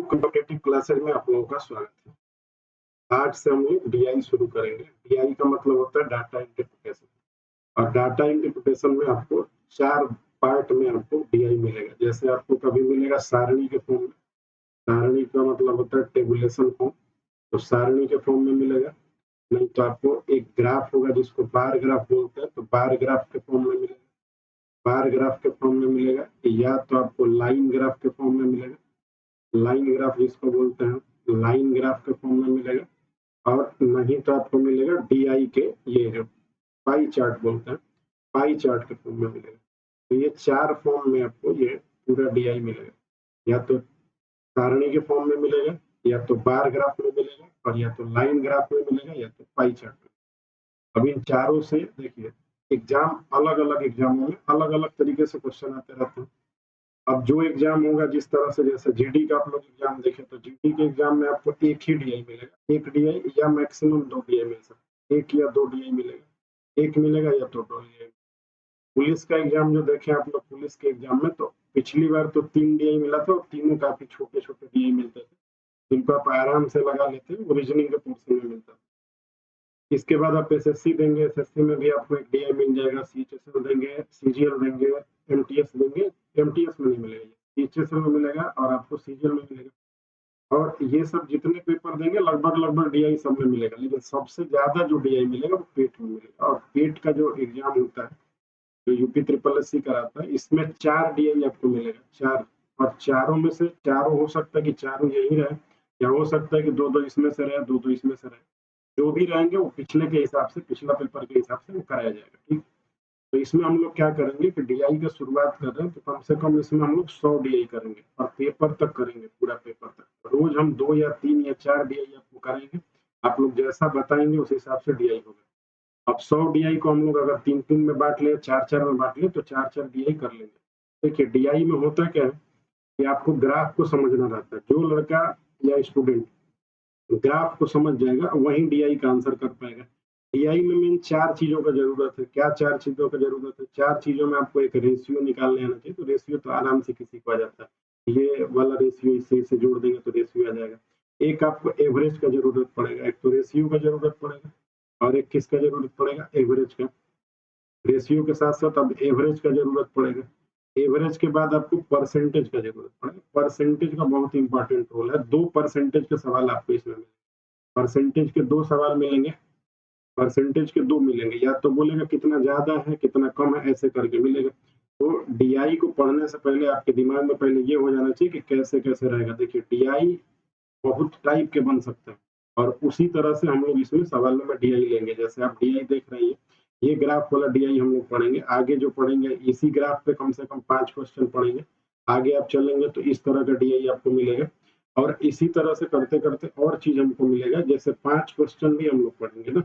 Competitive classes में आप लोगों का स्वागत है। आज से हम लोग डीआई शुरू करेंगे। डीआई का मतलब होता है डाटा इंटरप्रिटेशन और डाटा इंटरप्रिटेशन में आपको 4 पार्ट में आपको डीआई मिलेगा। जैसे आपको कभी मिलेगा सारणी के फॉर्म में, सारणी का मतलब होता है टेबुलेशन फॉर्म, तो सारणी के फॉर्म में मिलेगा। नहीं तो आपको एक ग्राफ होगा जिसको बार ग्राफ बोलते हैं, तो बार ग्राफ के फॉर्म में मिलेगा। बार ग्राफ के फॉर्म में मिलेगा या तो आपको लाइन ग्राफ के फॉर्म में मिलेगा, लाइन ग्राफ जिसको बोलते हैं लाइन ग्राफ के फॉर्म में मिलेगा, और नहीं तो आपको मिलेगा डीआई के ये है पाई चार्ट बोलते हैं, पाई चार्ट के फॉर्म में मिलेगा। तो ये 4 फॉर्म में आपको ये पूरा डीआई मिलेगा। या तो सारणी के फॉर्म में मिलेगा, या तो बार ग्राफ में मिलेगा, और या तो लाइन ग्राफ में मिलेगा, या तो पाई चार्ट में। अब इन चारों से देखिए एग्जाम अलग अलग एग्जामों में अलग अलग तरीके से क्वेश्चन आते रहते हैं। अब जो एग्जाम होगा जिस तरह से, जैसे जीडी का आप लोग एग्जाम देखें तो जीडी के एग्जाम में आपको एक ही डीआई मिलेगा, एक डीआई या मैक्सिमम 2 डीआई मिल सकता है, एक या 2 डीआई मिलेगा, एक मिलेगा या तो 2 डीआई। पुलिस का एग्जाम जो देखें आप लोग, पुलिस के एग्जाम में तो पिछली बार तो 3 डीआई मिला था और तीनों काफी छोटे छोटे डीआई मिलते थे, जिनको आप आराम से लगा लेते हैं, रीजनिंग के पोर्शन में मिलता था। इसके बाद आप एसएससी देंगे, एसएससी में भी आपको एक डीआई मिल जाएगा, सीएचएसएल देंगे, सीजीएल देंगे, एमटीएस देंगे, एमटीएस में नहीं मिलेगा, सीएचएसएल में मिलेगा और आपको सीजीएल में मिलेगा। और ये सब जितने पेपर देंगे लगभग लगभग डीआई सब में मिलेगा, लेकिन सबसे ज्यादा जो डीआई मिलेगा वो पेट में मिलेगा। और पेट का जो एग्जाम होता है जो यूपी ट्रिपल एस सी कराता है, इसमें 4 डीआई आपको मिलेगा, 4। और चारों में से चारों हो सकता है कि चारों यही रहे, या हो सकता है कि 2-2 इसमें से रहे, 2-2 इसमें से रहे। जो भी रहेंगे वो पिछले के हिसाब से, पिछला पेपर के हिसाब से वो कराया जाएगा। ठीक, तो इसमें हम लोग क्या करेंगे कि डीआई का शुरुआत कर रहे हैं तो कम से कम इसमें हम लोग 100 डीआई करेंगे और पेपर तक करेंगे, पूरा पेपर तक। रोज हम 2 या 3 या 4 डीआई आपको कराएंगे, आप लोग जैसा बताएंगे उस हिसाब से डीआई होगा। अब 100 डीआई को हम लोग अगर 3-3 में बांट ले, 4-4 में बांट ले, तो 4-4 डीआई कर लेंगे। देखिए डीआई में होता क्या है कि आपको ग्राफ को समझना रहता है। जो लड़का या स्टूडेंट ग्राफ को समझ जाएगा वही डीआई का आंसर कर पाएगा। डीआई में मेन 4 चीजों का जरूरत है। क्या 4 चीजों का जरूरत है? 4 चीजों में आपको एक रेशियो निकालने आना चाहिए, तो रेशियो तो आराम से किसी को आ जाता है। ये वाला रेशियो इससे जोड़ देंगे तो रेशियो आ जाएगा। एक आपको एवरेज का जरूरत पड़ेगा, एक तो रेशियो का जरूरत पड़ेगा, और एक किसका जरूरत पड़ेगा? एवरेज का। रेशियो के साथ साथ अब एवरेज का जरूरत पड़ेगा। एवरेज के बाद आपको परसेंटेज का जरूरत पड़ेगा। परसेंटेज का बहुत इंपॉर्टेंट रोल है। 2 परसेंटेज के सवाल आपको इसमें मिलेंगे। परसेंटेज के 2 सवाल मिलेंगे, परसेंटेज के 2 मिलेंगे, या तो बोलेगा कितना ज्यादा है कितना कम है, ऐसे करके मिलेगा। तो डीआई को पढ़ने से पहले आपके दिमाग में पहले ये हो जाना चाहिए कि कैसे कैसे रहेगा। देखिए डीआई बहुत टाइप के बन सकते हैं, और उसी तरह से हम लोग इसमें सवालों में डीआई लेंगे। जैसे आप डीआई देख रहे हैं, ये ग्राफ वाला डीआई हम लोग पढ़ेंगे। आगे जो पढ़ेंगे इसी ग्राफ पे कम से कम 5 क्वेश्चन पढ़ेंगे। आगे आप चलेंगे तो इस तरह का डीआई आपको मिलेगा, और इसी तरह से करते करते और चीज हमको मिलेगा। जैसे 5 क्वेश्चन भी हम लोग पढ़ेंगे ना,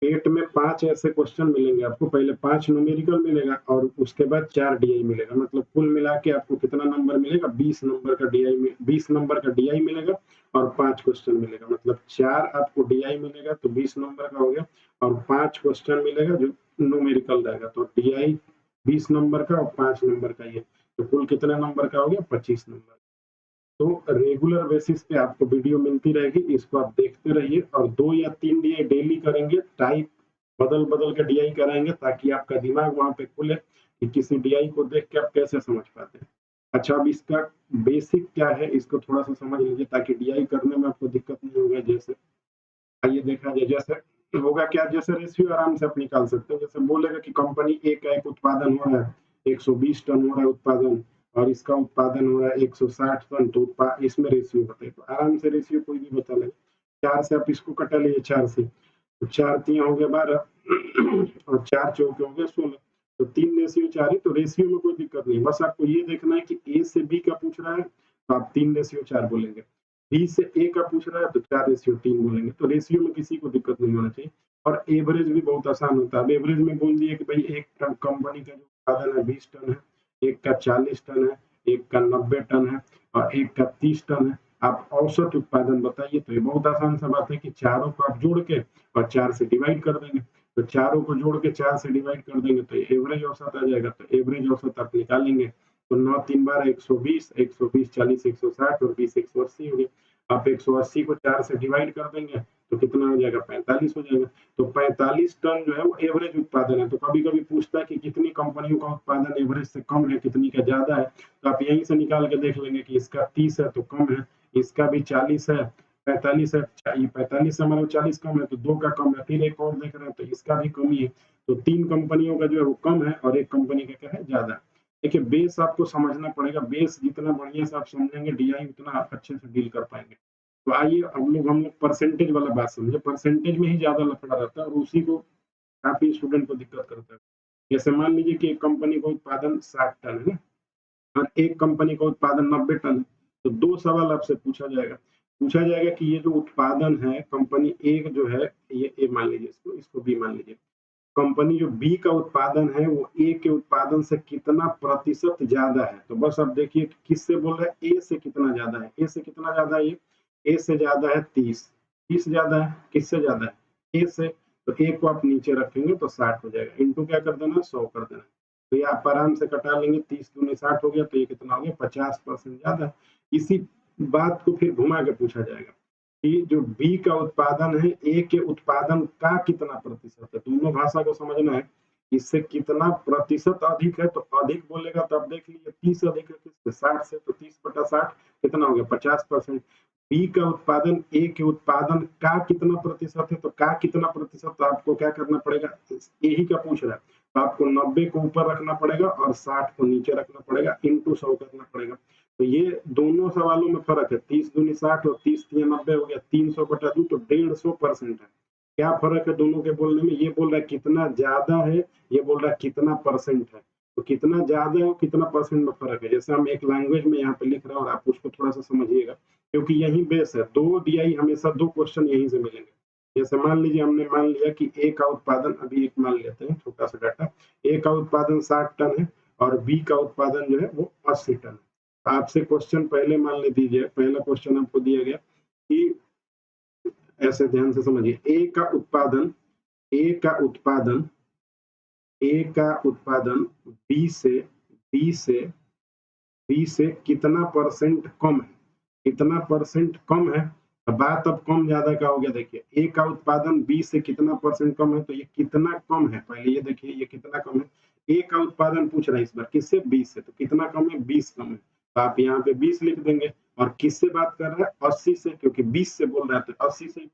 पेट में 5 ऐसे क्वेश्चन मिलेंगे आपको। पहले 5 न्यूमेरिकल मिलेगा और उसके बाद 4 डीआई मिलेगा। मतलब कुल मिला के आपको कितना नंबर मिलेगा? 20 नंबर का डीआई में 20 नंबर का डीआई मिलेगा और 5 क्वेश्चन मिलेगा। मतलब 4 आपको डीआई मिलेगा तो 20 नंबर का हो गया, और 5 क्वेश्चन मिलेगा जो न्यूमेरिकल रहेगा। तो डीआई 20 नंबर का और 5 नंबर का, ये तो कुल कितने नंबर का हो गया? 25 नंबर। तो रेगुलर बेसिस पे आपको वीडियो मिलती रहेगी, इसको आप देखते रहिए। और 2 या 3 डीआई डेली करेंगे, टाइप बदल बदल के डीआई कराएंगे, ताकि आपका दिमाग वहां पे खुले कि किसी डीआई को देख के आप कैसे समझ पाते हैं। अच्छा, अब इसका बेसिक क्या है इसको थोड़ा सा समझ लीजिए, ताकि डीआई करने में आपको दिक्कत नहीं होगी। जैसे आइए देखा जाए, जैसे होगा क्या, जैसे रेशियो आराम से आप निकाल सकते हैं। जैसे बोलेगा कि कंपनी ए का एक उत्पादन हो रहा है 120 टन हो रहा है उत्पादन, और इसका उत्पादन हो रहा है 160 टन, तो इसमें रेशियो बताइए। तो आराम से रेशियो कोई भी बता लेगा। 4 से आप इसको कटा लीजिए, 4 से, तो 4 तिया हो गया 12 और 4 चौके हो गया 16, तो 3 रेशियो 4 है। तो रेशियो में कोई दिक्कत नहीं, बस आपको ये देखना है कि ए से बी का पूछ रहा है तो आप 3 रेशियो 4 बोलेंगे, बी से ए का पूछ रहा है तो 4 रेशियो 3 बोलेंगे। तो रेशियो में किसी को दिक्कत नहीं होना चाहिए। और एवरेज भी बहुत आसान होता है। अब एवरेज में बोल दिए कि भाई एक कंपनी का जो उत्पादन है 20 टन है, एक का 40 टन है, एक का 90 टन है, और एक का 30 टन है। आप औसत उत्पादन बताइए। तो ये बहुत आसान सा बात है कि चारों को आप जोड़ के और 4 से डिवाइड कर देंगे। तो चारों को जोड़ के 4 से डिवाइड कर देंगे तो एवरेज औसत आ जाएगा। तो एवरेज औसत आप निकालेंगे, तो 9 3 बार 120, 120 40 160 और 20 180 हो गया। आप 180 को 4 से डिवाइड कर देंगे तो कितना हो जाएगा, 45 हो जाएगा। तो 45 टन जो है वो एवरेज उत्पादन है। तो कभी-कभी पूछता है कि कितनी कंपनियों का उत्पादन एवरेज से कम है, कितनी का ज़्यादा है। तो आप यहीं से निकाल के देख लेंगे कि इसका 30 है तो कम है, इसका भी 40 है, 45 है, ये 45 है मतलब 40 कम है तो 2 का कम है, फिर एक और देख रहे हैं तो इसका भी कम ही है। तो 3 कंपनियों का जो है वो कम है और एक कंपनी का क्या है, ज़्यादा है। देखिए बेस आपको समझना पड़ेगा, बेस जितना बढ़िया से आप समझेंगे डीआई उतना आप अच्छे से डील कर पाएंगे। तो आइए हम लोग परसेंटेज वाला बात समझे। परसेंटेज में ही ज्यादा लफड़ा रहता है और उसी को काफी स्टूडेंट को दिक्कत करता है। जैसे मान लीजिए कि एक कंपनी का उत्पादन 60 टन है ना और एक कंपनी का उत्पादन 90 टन है, तो 2 सवाल आपसे पूछा जाएगा कि ये जो उत्पादन है कंपनी एक जो है, ये ए मान लीजिए, इसको बी मान लीजिए। कंपनी जो बी का उत्पादन है वो ए के उत्पादन से कितना प्रतिशत ज्यादा है। तो बस आप देखिए किससे बोल रहे हैं, ए से कितना ज्यादा है, ए से कितना ज्यादा है, ए से ज्यादा है 30, 30 ज्यादा है, किससे ज्यादा है, ए से। तो ए को आप नीचे रखेंगे तो 60 हो जाएगा, इनटू क्या कर देना, 100 कर देना। तो ये आप आराम से कटा लेंगे, 30 दूनी 60 हो गया, तो ये कितना हो गया, 50% ज्यादा। इसी बात को फिर घुमा के पूछा जाएगा कि जो बी का उत्पादन है ए के उत्पादन का कितना प्रतिशत है। दोनों भाषा को समझना है, इससे कितना प्रतिशत अधिक है। तो अधिक बोलेगा तो आप देख लीजिए 30 अधिक है किससे, 60 से, तो 30/60 कितना हो गया, 50%। बी का उत्पादन ए के उत्पादन का कितना प्रतिशत है, तो का कितना प्रतिशत, तो आपको क्या करना पड़ेगा, यही का पूछ रहा है, तो आपको 90 को ऊपर रखना पड़ेगा और 60 को नीचे रखना पड़ेगा, इंटू 100 करना पड़ेगा। तो ये दोनों सवालों में फर्क है, 30 दूनी 60 और 30 3 90 हो गया, 300/2 तो 150% है। क्या फर्क है दोनों के बोलने में, ये बोल रहा है कितना ज्यादा है, ये बोल रहा है कितना परसेंट है। तो कितना ज्यादा है और कितना परसेंट में फर्क है। जैसे हम एक लैंग्वेज में यहाँ पे लिख रहे हैं और आप उसको थोड़ा सा समझिएगा, क्योंकि यही बेस है। 2 डीआई हमेशा 2 क्वेश्चन यहीं से मिलेंगे। जैसे मान लीजिए हमने मान लिया कि ए का उत्पादन, अभी एक मान लेते हैं छोटा सा डाटा, ए का उत्पादन 60 टन है और बी का उत्पादन जो है वो 80 टन है। आपसे क्वेश्चन पहले मान ले दीजिए, पहला क्वेश्चन आपको दिया गया कि ऐसे ध्यान से समझिए, ए का उत्पादन ए का उत्पादन बी से बी से बी से कितना परसेंट कम है, कितना परसेंट कम है। अब बात अब कम ज्यादा का हो गया, देखिए ए का उत्पादन बी से कितना परसेंट कम है, तो ये कितना कम है, पहले ये देखिए ये कितना कम है। ए का उत्पादन पूछ रहा है इस बार किससे, 20 से, तो कितना कम है, 20 कम है। तो आप यहाँ पे 20 लिख देंगे। और किससे बात कर रहा है, 80 से, क्योंकि 20 से बोल रहा है तो 80 से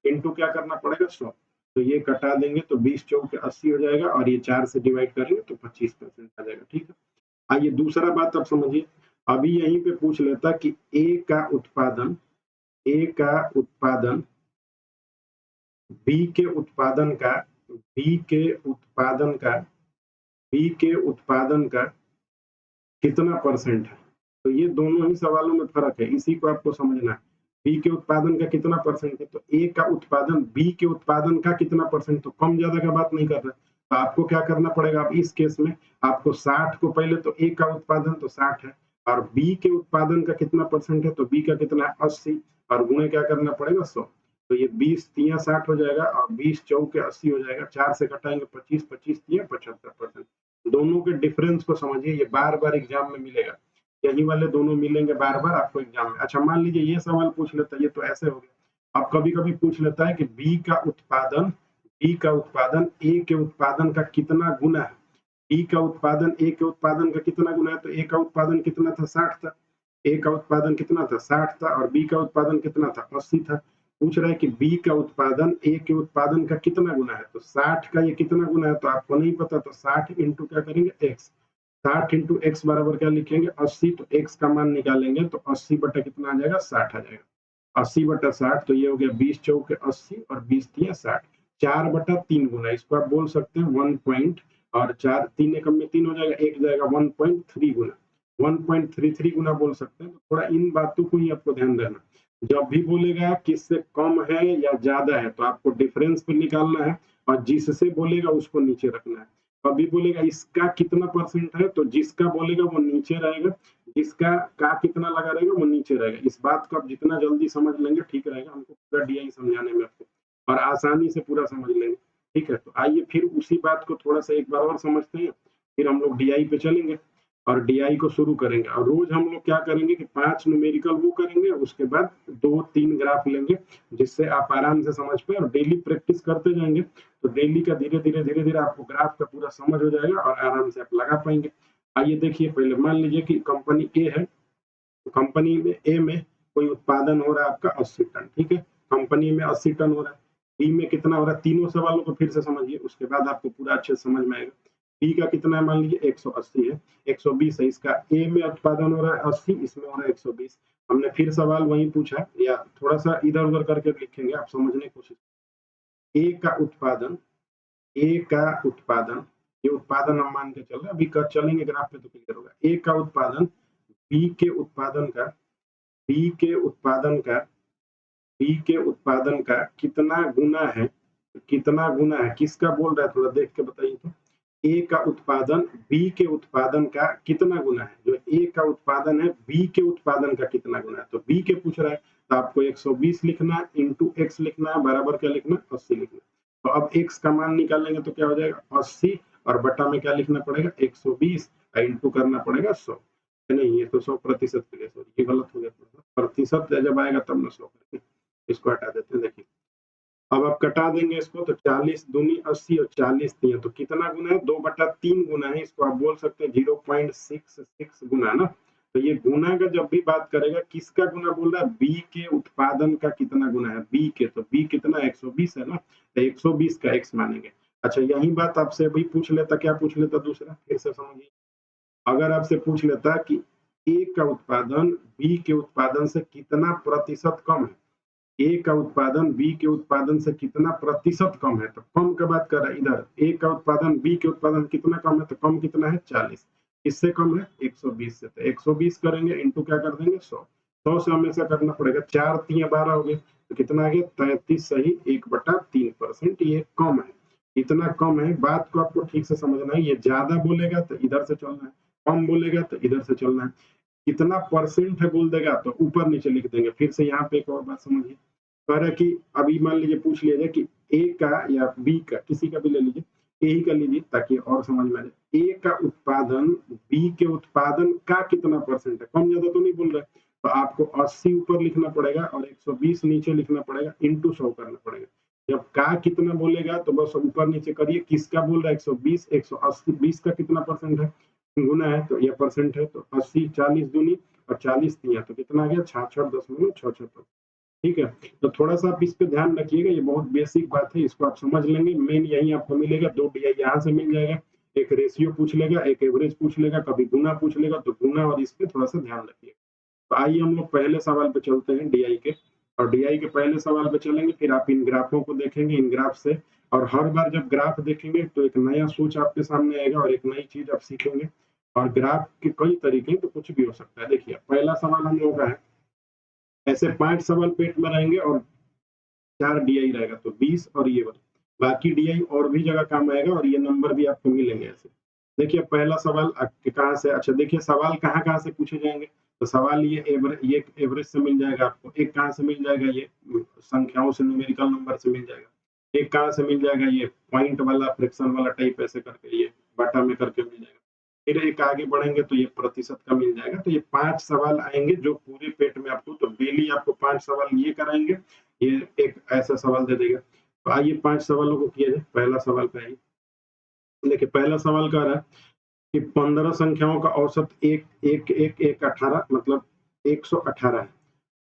इंटू क्या करना पड़ेगा, 100। तो ये कटा देंगे तो 20 चौके 80 हो जाएगा और ये 4 से डिवाइड करेंगे तो 25% आ जाएगा। ठीक है, आइए दूसरा बात आप समझिए। अभी यहीं पे पूछ लेता कि ए का उत्पादन बी के उत्पादन का बी के उत्पादन का बी के उत्पादन का कितना परसेंट है। तो ये दोनों ही सवालों में फर्क है, इसी को आपको समझना है। बी के उत्पादन का कितना परसेंट है, तो ए का उत्पादन बी के उत्पादन का कितना परसेंट, तो कम ज्यादा का बात नहीं कर रहा है। तो आपको क्या करना पड़ेगा, आप इस केस में आपको 60 को पहले, तो ए का उत्पादन तो 60 है और बी के उत्पादन का कितना परसेंट है, तो बी का कितना है, 80, और गुणे क्या करना पड़ेगा, 100। तो ये 20 तिया 60 हो जाएगा और 20 चौके 80 हो जाएगा, 4 से घटाएंगे 25, 25 तिया 75%। दोनों के डिफरेंस को समझिए, ये बार बार एग्जाम में मिलेगा, यही वाले दोनों मिलेंगे बार बार आपको एग्जाम में। अच्छा मान लीजिए ये सवाल पूछ लेता है, ये तो ऐसे हो गया। अब कभी कभी पूछ लेता है कि बी का उत्पादन ए के उत्पादन का कितना गुना है। बी का उत्पादन ए के उत्पादन का कितना गुना है, तो ए का उत्पादन कितना था, 60 था। ए का उत्पादन कितना था, 60 था और बी का उत्पादन कितना था, 80 था। पूछ रहा है कि बी का उत्पादन ए के उत्पादन का कितना गुना है, तो 60 का ये कितना गुना है, तो आपको नहीं पता, तो 60 इंटू क्या करेंगे, एक्स। 60 इंटू एक्स बराबर क्या लिखेंगे, 80। तो एक्स का मान निकालेंगे तो 80 बटा कितना आ जाएगा, 60 आ जाएगा। 80/60 तो ये हो गया 20 चौके 80 और 20 तिया 60, 4/3 गुना, इसको आप बोल सकते हैं 1 पॉइंट, और 4 3 एकम में 3 हो जाएगा, एक जाएगा 1.3 गुना, 1.33 गुना बोल सकते हैं। तो थोड़ा इन बातों को ही आपको ध्यान देना, जब भी बोलेगा किससे कम है या ज्यादा है तो आपको डिफरेंस पे निकालना है और जिससे बोलेगा उसको नीचे रखना है। कभी बोलेगा इसका कितना परसेंट है, तो जिसका बोलेगा वो नीचे रहेगा, जिसका का कितना लगा रहेगा वो नीचे रहेगा। इस बात को आप जितना जल्दी समझ लेंगे ठीक रहेगा, हमको पूरा डीआई समझाने में आपको, और आसानी से पूरा समझ लेंगे। ठीक है, तो आइए फिर उसी बात को थोड़ा सा एक बार और समझते हैं, फिर हम लोग डीआई पे चलेंगे। और डीआई को शुरू करेंगे। और रोज हम लोग क्या करेंगे कि 5 न्यूमेरिकल वो करेंगे, उसके बाद 2-3 ग्राफ लेंगे, जिससे आप आराम से समझ पाए, और डेली प्रैक्टिस करते जाएंगे तो डेली का धीरे-धीरे आपको ग्राफ का पूरा समझ हो जाएगा और आराम से आप लगा पाएंगे। आइए देखिए, पहले मान लीजिए कि कंपनी ए है, तो कंपनी में ए में कोई उत्पादन हो रहा है आपका 80 टन, ठीक है। कंपनी में 80 टन हो रहा है। बी में कितना हो रहा है, तीनों सवालों को फिर से समझिए, उसके बाद आपको पूरा अच्छे से समझ में आएगा। बी का कितना है, मान लीजिए 180 है, 120 है, इसका ए में उत्पादन हो रहा है 80, इसमें हो रहा है 120। हमने फिर सवाल वही पूछा, या थोड़ा सा इधर उधर करके लिखेंगे, आप समझने की कोशिश। ए का उत्पादन, ए का उत्पादन, ये उत्पादन हम मान के चल रहे हैं, अभी चलेंगे ग्राफ पे तो क्लियर होगा। ए का उत्पादन बी के उत्पादन का, बी के उत्पादन का, बी के उत्पादन का कितना गुना है, कितना गुना है, किसका बोल रहा है, थोड़ा देख के बताइए तो। ए का उत्पादन बी के उत्पादन का कितना गुना है, जो ए का उत्पादन है बी के उत्पादन का कितना गुना है, तो बी के पूछ रहा है, तो आपको 120 लिखना है, इंटू एक्स लिखना है, बराबर क्या लिखना है, 80 लिखना है। तो अब एक्स का मान निकालेंगे तो क्या हो जाएगा, 80, और बटा में क्या लिखना पड़ेगा, 120, इंटू करना पड़ेगा 100। नहीं, ये तो 100% के लिए, सॉरी ये गलत हो गया, प्रतिशत जब आएगा तब ना 100 करके, इसको हटा देते हैं। देखिए, अब आप कटा देंगे इसको, तो 40 दूनी 80 और 40 दिए, तो कितना गुना है, 2/3 गुना है। इसको आप बोल सकते हैं 0.66 गुना ना। तो ये गुना का जब भी बात करेगा, किसका गुना बोल रहा है, बी के उत्पादन का कितना गुना है, बी के, तो बी कितना 120 है ना, तो 120 का एक्स मानेंगे। अच्छा, यही बात आपसे अभी पूछ लेता, क्या पूछ लेता दूसरा, फिर से समझिए। अगर आपसे पूछ लेता कि ए का उत्पादन बी के उत्पादन से कितना प्रतिशत कम है, ए का उत्पादन बी के उत्पादन से कितना प्रतिशत कम है, तो कम का बात कर रहा है इधर, ए का उत्पादन बी के उत्पादन कितना कम है, तो कम कितना है, 40। इससे कम है 120 से, तो 120 करेंगे, इंटू क्या कर देंगे, 100। 100 से हमेशा करना पड़ेगा, 4 3 12 हो गए, तो कितना आ गया, 33 सही 1/3%। ये कम है, इतना कम है। बात को आपको ठीक से समझना है, ये ज्यादा बोलेगा तो इधर से चलना है, कम बोलेगा तो इधर से चलना है। कितना परसेंट है बोल देगा तो ऊपर नीचे लिख देंगे। फिर से यहाँ पे एक और बात समझिए, कह रहा है कि अभी मान लीजिए पूछ लिया जाए कि ए का या बी का, किसी का भी ले लीजिए, ए ही का लीजिए ताकि और समझ में आ जाए। ए का उत्पादन बी के उत्पादन का कितना परसेंट है, कम ज्यादा तो नहीं बोल रहा है, तो आपको 80 ऊपर लिखना पड़ेगा और 120 नीचे लिखना पड़ेगा, इंटू 100 करना पड़ेगा। जब का कितना बोलेगा तो बस ऊपर नीचे करिए, किसका बोल रहा है, 120, 180, 20 का कितना परसेंट है, गुना है, तो ये परसेंट है, तो 80, 40 दूनी और 40 दिया, तो कितना आ गया, 66.66। ठीक है, तो थोड़ा सा आप इस पे ध्यान रखिएगा, ये बहुत बेसिक बात है, इसको आप समझ लेंगे। मेन यही आपको मिलेगा, 2 डीआई यहाँ से मिल जाएगा, एक रेशियो पूछ लेगा, एक एवरेज पूछ लेगा, कभी गुना पूछ लेगा, तो गुना और इस पे थोड़ा सा ध्यान रखिएगा। तो आइए हम लोग पहले सवाल पे चलते हैं डीआई के, और डीआई के पहले सवाल पे चलेंगे, फिर आप इन ग्राफों को देखेंगे, इन ग्राफ से, और हर बार जब ग्राफ देखेंगे तो एक नया सोच आपके सामने आएगा और एक नई चीज आप सीखेंगे। और ग्राफ के कई तरीके, तो कुछ भी हो सकता है। देखिए, पहला सवाल हम लोगों का है, ऐसे 5 सवाल पेट में रहेंगे और 4 डीआई रहेगा, तो 20 और ये वाला, बाकी डीआई और भी जगह काम आएगा और ये नंबर भी आपको मिलेंगे ऐसे। देखिए, पहला सवाल कहाँ से, अच्छा देखिए, सवाल कहाँ कहाँ से पूछे जाएंगे, तो सवाल ये ये एवरेज से मिल जाएगा आपको, एक कहाँ से मिल जाएगा, ये संख्याओं से, न्यूमेरिकल नंबर से मिल जाएगा, एक कहाँ से मिल जाएगा, ये पॉइंट वाला, फ्रैक्शन वाला टाइप ऐसे करके, ये बाटा में करके मिल जाएगा। फिर एक आगे बढ़ेंगे तो ये प्रतिशत का मिल जाएगा। तो ये 5 सवाल आएंगे जो पूरे पेट में आपको, तो डेली आपको 5 सवाल ये कराएंगे, ये एक ऐसा सवाल दे देगा। तो आइए 5 सवालों को किया जाए। पहला सवाल पे आइए, देखिए पहला सवाल कह रहा है कि 15 संख्याओं का औसत 18 मतलब 118 है।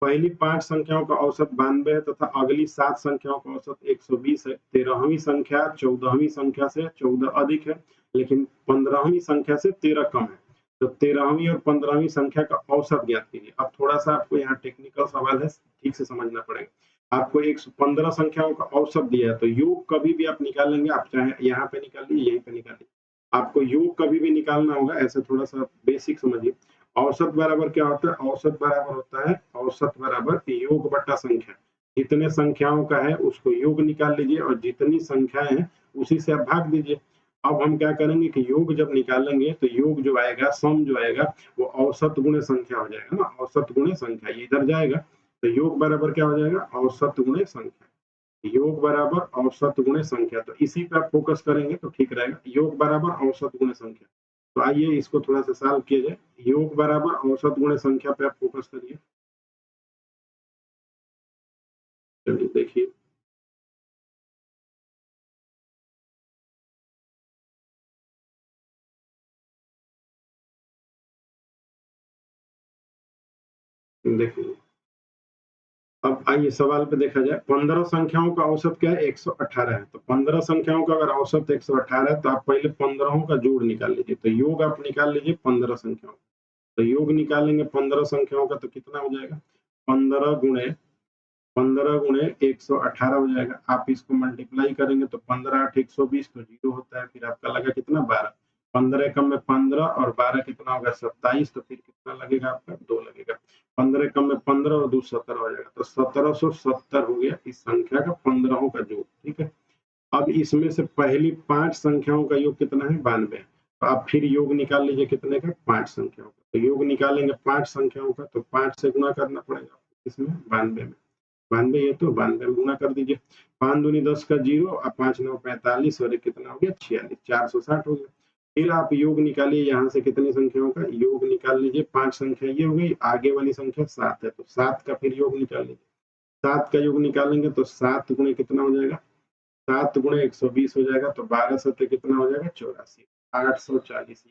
पहली 5 संख्याओं का औसत 92 है तथा अगली 7 संख्याओं का औसत 120 है। 13वीं संख्या 14वीं संख्या से 14 अधिक है, लेकिन 15वीं संख्या से 13 कम है। तो 13वीं और 15वीं संख्या का औसत ज्ञात कीजिए। अब थोड़ा सा आपको यहाँ टेक्निकल सवाल है, ठीक से समझना पड़ेगा। आपको 115 संख्याओं का औसत दिया है, तो योग कभी भी आप निकालेंगे, आप चाहे यहाँ पे निकाल लीजिए, यहीं पे निकालिए, आपको योग कभी भी निकालना होगा। ऐसे थोड़ा सा बेसिक समझिए। औसत बराबर क्या होता है, औसत बराबर होता है, औसत बराबर योग बटा संख्या। जितने संख्याओं का है उसको योग निकाल लीजिए और जितनी संख्याएं हैं उसी से आप भाग दीजिए। अब हम क्या करेंगे कि योग जब निकालेंगे तो योग जो आएगा, सम जो आएगा, वो औसत गुणे संख्या हो जाएगा ना, औसत गुणे संख्या, ये इधर जाएगा, तो योग बराबर क्या हो जाएगा, औसत गुणे संख्या। योग बराबर औसत गुणे संख्या, तो इसी पे आप फोकस करेंगे तो ठीक रहेगा। योग बराबर औसत गुणे संख्या, तो आइए इसको थोड़ा सा सॉल्व किया जाए। योग बराबर औसत गुणे संख्या पे आप फोकस करिए। चलिए देखिए, देखिए अब आइए सवाल पे देखा जाए। 15 संख्याओं का औसत क्या है? 118 है। तो 15 संख्याओं का अगर औसत 118 है तो आप पहले 15 का जोड़ निकाल लीजिए। तो योग आप निकाल लीजिए 15 संख्याओं। तो योग निकालेंगे 15 संख्याओं का तो कितना हो जाएगा? 15 गुणे 118 हो जाएगा। आप इसको मल्टीप्लाई करेंगे तो 15 8 120 तो जीरो होता है। फिर आपका लगा कितना? 12। 15 कम में 15 और 12 कितना होगा? 27। तो फिर कितना लगेगा आपका? 2 लगेगा। 15 कम में 15 और 2 17 हो जाएगा। तो 1770 हो गया इस संख्या का 15 का जोड़। ठीक है। अब इसमें से पहली 5 संख्याओं का योग कितना है? 92। तो आप फिर योग निकाल लीजिए कितने का? 5 संख्याओं का। तो योग निकालेंगे 5 संख्याओं का तो 5 से गुना करना पड़ेगा इसमें 92 में। 92 ये तो 92 में गुना कर दीजिए। 5 दूनी 10 का जीरो और 5 9 45 और एक कितना हो गया? 46। 460 हो गया। फिर आप योग निकालिए यहाँ से कितनी संख्याओं का योग निकाल लीजिए। 5 संख्या ये हो गई, आगे वाली संख्या 7 है तो 7 का फिर योग निकाल लीजिए। 7 का योग निकालेंगे तो 7 गुणे कितना हो जाएगा? 7 गुणे 120 हो जाएगा। तो 12 सत्ते कितना हो जाएगा? 84। 840।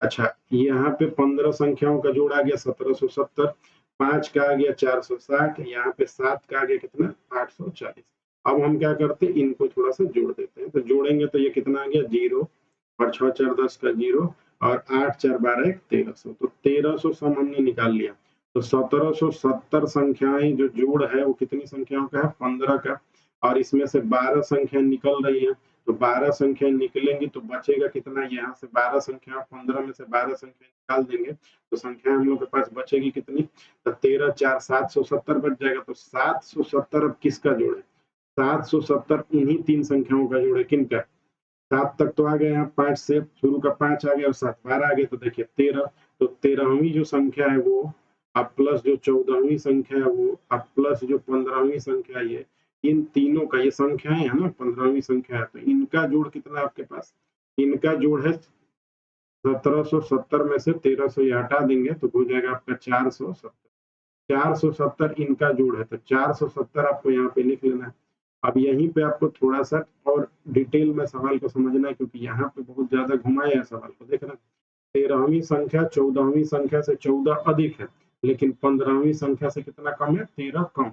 अच्छा, यहाँ पे 15 संख्याओं का जोड़ आ गया 1770। 5 का आ गया 460। यहाँ पे 7 का आ गया कितना? 840। अब हम क्या करते हैं? इनको थोड़ा सा जोड़ देते हैं। तो जोड़ेंगे तो ये कितना आ गया? 0 और 6 4 10 का 0 और 8 4 12 1 1300। तो 1300 सम हमने निकाल लिया। तो 1770 संख्याएं जो जोड़ है वो कितनी संख्याओं का है? 15 का। और इसमें से 12 संख्या निकल रही है। तो 12 संख्या निकलेंगी तो बचेगा कितना? यहाँ से 12 संख्या, 15 में से 12 संख्या निकाल देंगे तो संख्या हम लोग के पास बचेगी कितनी? तो 13 4 770 बच जाएगा। तो 770 अब किसका जोड़ है? 770 उन्हीं 3 संख्याओं का जोड़ है। किनका? 7 तक तो आ गए। यहाँ 5 से शुरू का 5 आ गया और 7 12 आ गए। तो देखिए 13। तो 13वीं जो संख्या है वो अब प्लस जो 14वीं संख्या है वो अब प्लस जो 15वीं संख्या है, ये इन तीनों का, ये संख्याएं है ना, 15वीं संख्या है तो इनका जोड़ कितना आपके पास? इनका जोड़ है 1770 में से 1300 ये हटा देंगे तो हो जाएगा आपका 470। 470 इनका जोड़ है। तो 470 आपको यहाँ पे लिख लेना है। अब यहीं पे आपको थोड़ा सा और डिटेल में सवाल को समझना है क्योंकि यहाँ पे बहुत ज्यादा घुमाया है सवाल को। देखना, 13वीं संख्या 14वीं संख्या से 14 अधिक है, लेकिन 15वीं संख्या से कितना कम है? 13 कम।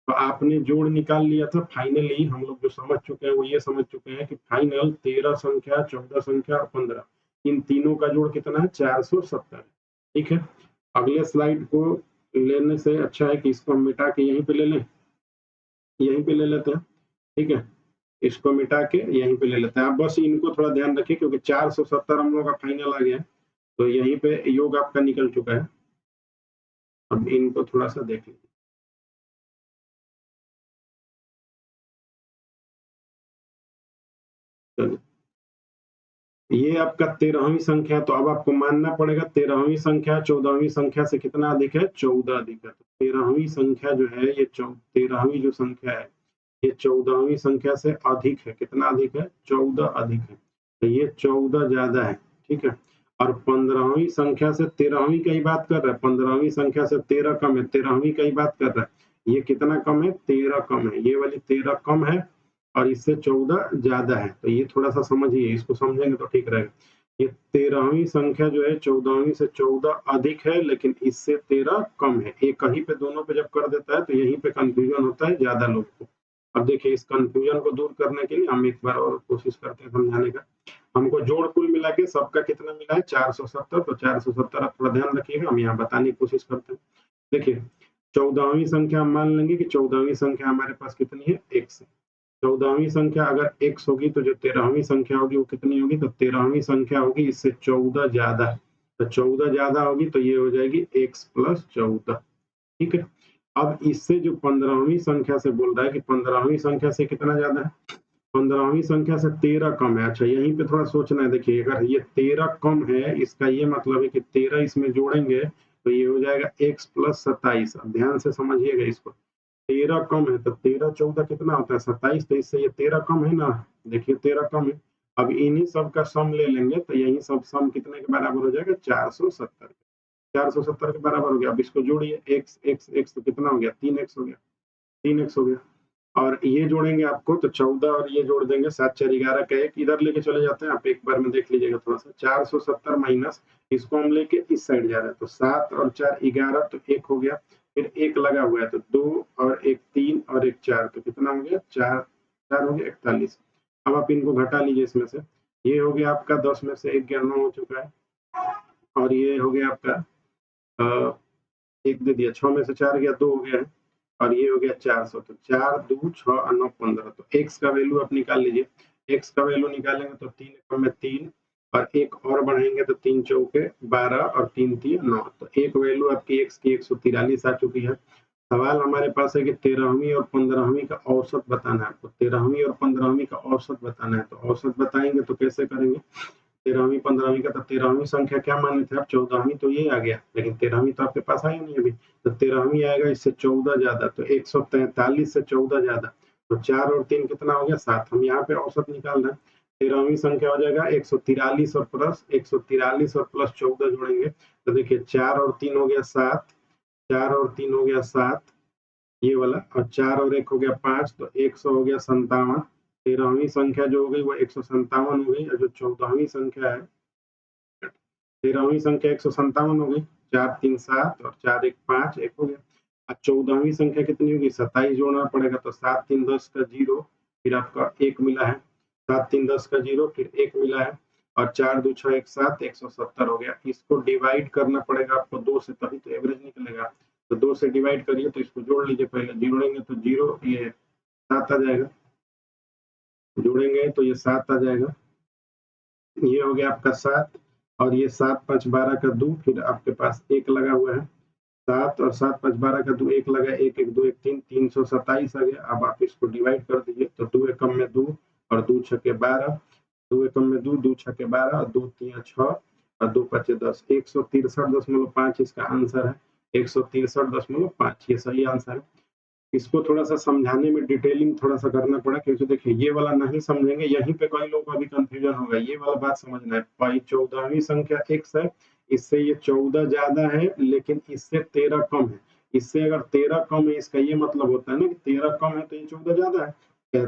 तो आपने जोड़ निकाल लिया था। फाइनली हम लोग जो समझ चुके हैं वो ये समझ चुके हैं कि फाइनल 13 संख्या, 14 संख्या और 15, इन तीनों का जोड़ कितना है? 470। ठीक है। अगले स्लाइड को लेने से अच्छा है कि इसको हम मिटा के यहीं पे ले लें। यहीं पे ले लेते हैं। ठीक है। इसको मिटा के यहीं पे ले लेते हैं। आप बस इनको थोड़ा ध्यान रखिए क्योंकि 470 हम लोग का फाइनल आ गया है। तो यहीं पे योग आपका निकल चुका है। अब इनको थोड़ा सा देख लीजिए। चलिए, ये आपका 13वीं संख्या। तो अब आपको मानना पड़ेगा 13वीं संख्या 14वीं संख्या से कितना अधिक है? 14 अधिक है। तो 13वीं संख्या जो है ये 13वीं जो संख्या है ये 14वीं संख्या से अधिक है। कितना अधिक है? 14 अधिक है। तो ये 14 ज्यादा है। ठीक है। और 15वीं संख्या से 13वीं का ही बात कर रहा है। 15वीं संख्या से 13 कम है। 13वीं का ही बात कर रहा है। ये कितना कम है? 13 कम है। ये वाली 13 कम है और इससे 14 ज्यादा है। तो ये थोड़ा सा समझिए, इसको समझेंगे तो ठीक रहेगा। ये 13वीं संख्या जो है 14वीं से 14 अधिक है लेकिन इससे 13 कम है। ये कहीं पे दोनों पे जब कर देता है तो यहीं पे कंफ्यूजन होता है ज्यादा लोग को। अब देखिए इस कंफ्यूजन को दूर करने के लिए हम एक बार और कोशिश करते हैं समझाने का। हमको जोड़ कुल मिला के सबका कितना मिला है? 470। तो 470 आप थोड़ा ध्यान रखिएगा, हम यहाँ बताने की कोशिश करते हैं। देखिए 14वीं संख्या हम मान लेंगे कि 14वीं संख्या हमारे पास कितनी है? x है। 14वीं संख्या अगर x होगी तो जो 13वीं संख्या होगी वो कितनी होगी? तो 13वीं संख्या होगी इससे 14 ज्यादा है। तो 14 ज्यादा होगी तो ये हो जाएगी x प्लस 14। ठीक है। अब इससे जो 15वीं संख्या से बोल रहा है कि 15वीं संख्या से कितना ज्यादा है? 15वीं संख्या से 13 कम है। अच्छा, यहीं पे थोड़ा सोचना है। देखिए अगर ये 13 कम है इसका ये मतलब है कि 13 इसमें जोड़ेंगे तो ये हो जाएगा x प्लस 27। अब ध्यान से समझिएगा इसको। 13 कम है तो 13 14 कितना होता है? 27। तो इससे ये 13 कम है ना। देखिए 13 कम है। अब इन्हीं सब का सम ले लेंगे तो यही सब सम कितने के बराबर हो जाएगा 470। 470 के बराबर हो गया। अब इसको जोड़िए, एक्स एक्स एक्स तो कितना हो गया 3x हो गया, 3x हो गया। और ये जोड़ेंगे आपको तो 14 और ये जोड़ देंगे 7 4 11 का एक इधर लेके चले जाते हैं। आप एक बार में देख लीजिएगा थोड़ा सा। 470 माइनस इसको हम लेके इस साइड जा रहे हैं तो 7 और 4 11 तो 1 हो गया। फिर एक लगा हुआ है तो 2 और एक 3 और एक 4 तो कितना हो गया 4 4 हो गया 41। अब आप इनको घटा लीजिए इसमें से। ये हो गया आपका 10 में से 1 गया 9 हो चुका है। और ये हो गया आपका एक दे दिया 6 में से 4 गया 2 हो गया है। और ये हो गया 400 तो 4 2 6 और 9 15 तो x का वैल्यू आप निकाल लीजिए। x का वैल्यू निकालेंगे तो 3 एकम में 3 और एक और बढ़ाएंगे तो 3 चौके 12 और 3 3 9 तो एक वैल्यू आपकी x की 143 आ चुकी है। सवाल हमारे पास है कि 13वीं और 15वीं का औसत बताना है आपको। 13वीं और 15वीं का औसत बताना है तो औसत बताएंगे तो कैसे करेंगे। 13वीं 15वीं का तो 13वीं संख्या क्या माने थे आप 14वीं तो ये आ गया, लेकिन 13वीं तो आपके पास आई नहीं अभी। तो 13वीं आएगा इससे 14 ज्यादा तो 143 से 14 ज्यादा तो 4 और 3 कितना हो गया 7। हम यहाँ पे औसत निकाल रहे हैं। 13वीं संख्या हो जाएगा 143 और प्लस 143 और प्लस 14 जोड़ेंगे तो देखिए 4 और 3 हो गया 7, 4 और 3 हो गया 7 ये वाला, और 4 और 1 हो गया 5 तो 100 हो गया 57। 13वीं संख्या जो हो गई वो 157 हो गई और जो 14वीं संख्या है 13वीं संख्या 157 हो गई। 4 3 7 और 4 1 5 1 हो गया। अब 14वीं संख्या कितनी होगी 27 जोड़ना पड़ेगा तो 7 3 10 का 0 फिर आपका 1 मिला है। 7 3 10 का 0 फिर 1 मिला है और 4 2 6 1 7 170 हो गया। इसको डिवाइड करना पड़ेगा आपको 2 से तभी तो एवरेज निकलेगा। तो 2 से डिवाइड करिए तो इसको जोड़ लीजिए। पहले जोड़ेंगे तो 0 ये 7 आ जाएगा, जोड़ेंगे तो ये 7 आ जाएगा। ये हो गया आपका 7 और ये 7 5 12 का 2 फिर आपके पास 1 लगा हुआ है। 7 और 7 5 12 का 2 1 लगा 1 1 2 1 3 327 आ गया। अब आप इसको डिवाइड कर दीजिए तो 2 एकम में 2 और 2 छके 12, 2 एकम में 2 2 छके 12 और 2 3 6 और 2 5 10 163.5 इसका आंसर है। 163.5 ये सही आंसर है। इसको थोड़ा सा समझाने में डिटेलिंग थोड़ा सा करना पड़ा क्योंकि देखिए ये वाला नहीं समझेंगे यहीं पे कई लोगों का भी कंफ्यूजन होगा। ये वाला बात समझना है। भाई 14वीं संख्या x है, इससे ये 14 ज्यादा है लेकिन इससे 13 कम है। इससे अगर 13 कम है इसका ये मतलब होता है ना कि 13 कम है तो ये 14 ज्यादा है,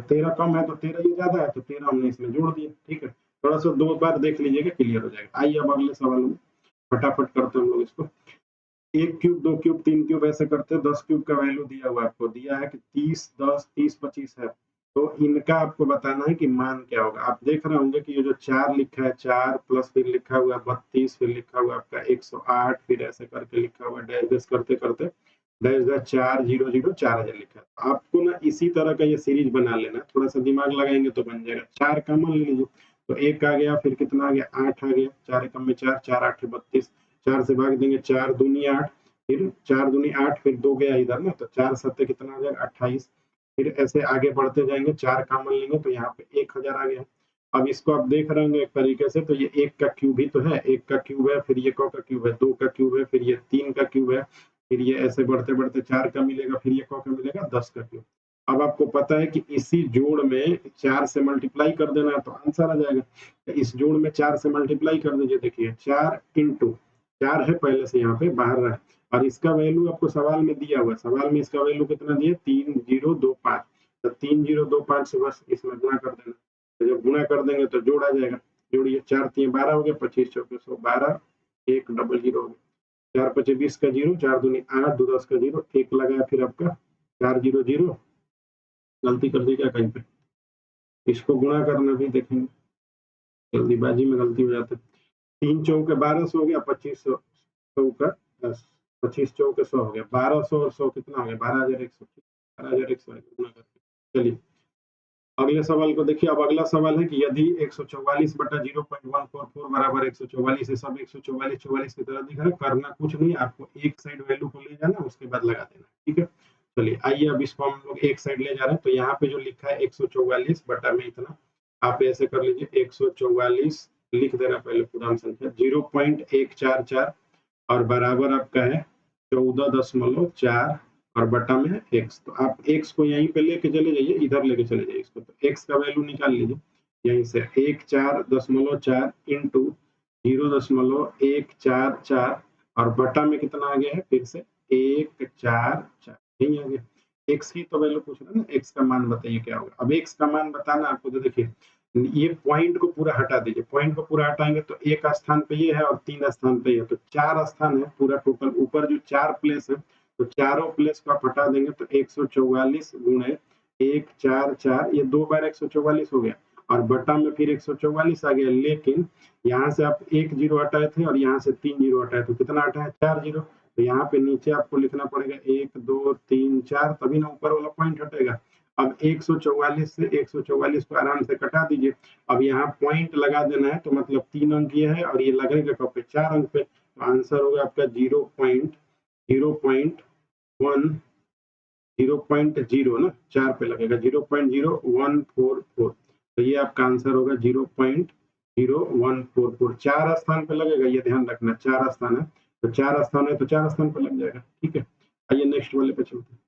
13 कम है तो 13 ये ज्यादा है तो 13 हमने इसमें जोड़ दिया। ठीक है, थोड़ा सा 2 बार देख लीजिएगा क्लियर हो जाएगा। आइए अब अगले सवाल में फटाफट करते हैं हम लोग इसको। 1 क्यूब 2 क्यूब 3 क्यूब ऐसे करते हैं। 10 क्यूब का वैल्यू दिया हुआ आपको दिया है कि 30 10 30 25 है तो इनका आपको बताना है कि मान क्या होगा। आप देख रहे होंगे कि ये जो 4 लिखा है 4 प्लस फिर लिखा हुआ है 32 फिर लिखा हुआ है आपका 108 फिर ऐसे करके लिखा हुआ है डैश डैश करते करते डैश डैश 4 0 0 4000 लिखा है। आपको ना इसी तरह का ये सीरीज बना लेना, थोड़ा सा दिमाग लगाएंगे तो बन जाएगा। 4 कॉमन ले लीजिए तो 1 आ गया फिर कितना आ गया 8 आ गया 4 एकम में 4 4 8 32 4 से भाग देंगे 4 दूनी 8 फिर 4 दूनी 8 फिर 2 गया इधर ना तो 4 सत्ते कितना आ जाएगा 28। फिर ऐसे आगे बढ़ते जाएंगे 4 कॉमन लेंगे तो यहाँ पे 1000 आ गया। अब इसको आप देख रहे होंगे एक तरीके से तो ये 1 का क्यूब ही तो है। 1 का क्यूब है फिर ये कौ का क्यूब है 2 का क्यूब है फिर ये 3 का क्यूब है फिर ये ऐसे बढ़ते बढ़ते 4 का मिलेगा फिर ये कौ का मिलेगा 10 का क्यूब। अब आपको पता है कि इसी जोड़ में 4 से मल्टीप्लाई कर देना है तो आंसर आ जाएगा। इस जोड़ में 4 से मल्टीप्लाई कर दीजिए। देखिए 4 इंटू 4 है पहले से यहाँ पे बाहर रहा और इसका वैल्यू आपको सवाल में दिया हुआ है। सवाल में इसका वैल्यू कितना दिया 3025 तो 3025 से बस इसमें गुणा कर देना। तो जब गुणा कर देंगे तो जोड़ आ जाएगा। जोड़िए 4 3 12 हो गया 25 चौके 112 1 डबल 0 हो गया 4 5 20 का 0 4 दूनी 8 2 10 का 0 1 लगाया फिर आपका 4 0 0 गलती कर दी क्या कहीं पे। इसको गुणा करना भी देखेंगे, जल्दीबाजी में गलती हो जाती है। 3 चौके 1200 हो गया 2500 चौका 25 चौके 100 हो गया 1200 और 100 कितना हो गया 12100। 12100 गुणा करके चलिए अगले सवाल को देखिए। अब अगला सवाल है कि यदि 144 बटा 0.144 बराबर 144 है, सब 144 44 की तरह दिख रहा है, करना कुछ नहीं आपको एक साइड वैल्यू को ले जाना उसके बाद लगा देना। ठीक है, चलिए आइए अब इसको हम लोग एक साइड ले जा रहे हैं। तो यहाँ पे जो लिखा है 144 बटा में इतना आप ऐसे कर लीजिए 144 लिख देना पहले पूरा संख्या 0.144 और बराबर आपका है 14.4 और बटा में है x। तो आप x को यहीं पे लेके चले जाइए, इधर लेके चले जाइए इसको। तो x का वैल्यू निकाल लीजिए। यहीं से 14.4 इंटू 0.144 और बटा में कितना आ गया है फिर से 144 यही आ गया। एक्स की तो वैल्यू पूछ रहा ना, एक्स का मान बताइए क्या होगा। अब एक्स का मान बताना आपको, तो देखिए ये पॉइंट को पूरा हटा दीजिए, पॉइंट को पूरा हटाएंगे तो एक स्थान पे ये है और 3 स्थान पे ये, तो 4 स्थान है पूरा टोटल। ऊपर जो 4 प्लेस है तो चारों प्लेस को आप हटा देंगे तो 144 गुणे 144, ये 2 बार 144 हो गया और बटा में फिर 144 आ गया। लेकिन यहाँ से आप 1 जीरो हटाए थे और यहाँ से 3 जीरो हटाए, तो कितना हटाए 4 जीरो। तो यहाँ पे नीचे आपको लिखना पड़ेगा 1 2 3 4, तभी ना ऊपर वाला पॉइंट हटेगा। अब 144 से 144 को आराम से कटा दीजिए। अब यहाँ पॉइंट लगा देना है, तो मतलब 3 अंक ये है और ये लगेगा कब पे 4 अंक पे। तो आंसर होगा आपका 0.0 ना, 4 पे लगेगा 0.0144। तो ये आपका आंसर होगा 0.0144। 4 स्थान पे लगेगा, ये ध्यान रखना, 4 स्थान है तो 4 स्थान है तो 4 स्थान पे लग जाएगा। ठीक है, आइए नेक्स्ट वाले पे चलते हैं।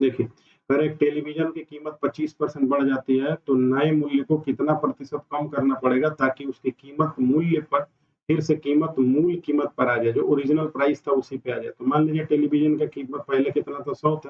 देखिए, अगर एक टेलीविजन की कीमत 25% बढ़ जाती है तो नए मूल्य को कितना प्रतिशत कम करना पड़ेगा ताकि उसकी कीमत मूल्य पर फिर से कीमत मूल कीमत पर आ जाए, जो ओरिजिनल प्राइस था उसी पे आ जाए। तो मान लीजिए टेलीविजन का कीमत पहले कितना था 100 था,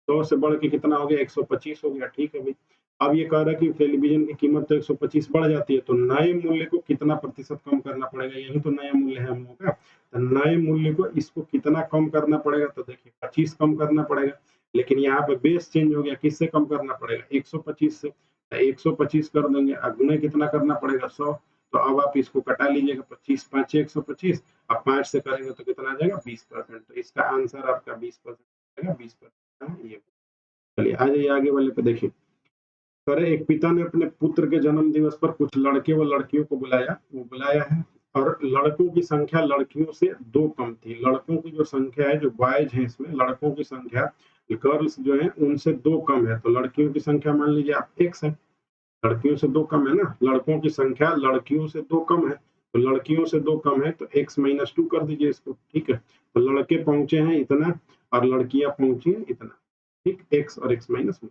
100 से बढ़ के कितना हो गया 125 हो गया। ठीक है भाई, अब ये कह रहा है कि टेलीविजन की कीमत तो 125 बढ़ जाती है तो नए मूल्य को कितना प्रतिशत कम करना पड़ेगा, यही तो नया मूल्य है हम लोगों का। तो नए मूल्य को इसको कितना कम करना पड़ेगा, तो देखिए 25 कम करना पड़ेगा। लेकिन यहाँ पे बेस चेंज हो गया, किससे कम करना पड़ेगा 125 से। 125 कर देंगे, गुणे कितना करना पड़ेगा 100। तो अब आप इसको कटा लीजिएगा, 25 5 125, अब 5 से करेंगे तो कितना आ जाएगा 20%। तो इसका आंसर आपका 20% 20%। ये चलिए आ जाइए आगे वाले पे। देखिए, करे एक पिता ने अपने पुत्र के जन्म दिवस पर कुछ लड़के व लड़कियों को बुलाया है और लड़कों की संख्या लड़कियों से 2 कम थी। लड़कों की जो संख्या है, जो बॉयज है इसमें, लड़कों की संख्या गर्ल्स जो है उनसे 2 कम है। तो लड़कियों की संख्या मान लीजिए आप x है, लड़कियों से 2 कम है ना, लड़कों की संख्या लड़कियों से 2 कम है, तो लड़कियों से 2 कम है तो x माइनस 2 कर दीजिए इसको। ठीक है, तो लड़के पहुंचे हैं इतना और लड़कियां पहुंची हैं इतना। ठीक, x और x माइनस 2।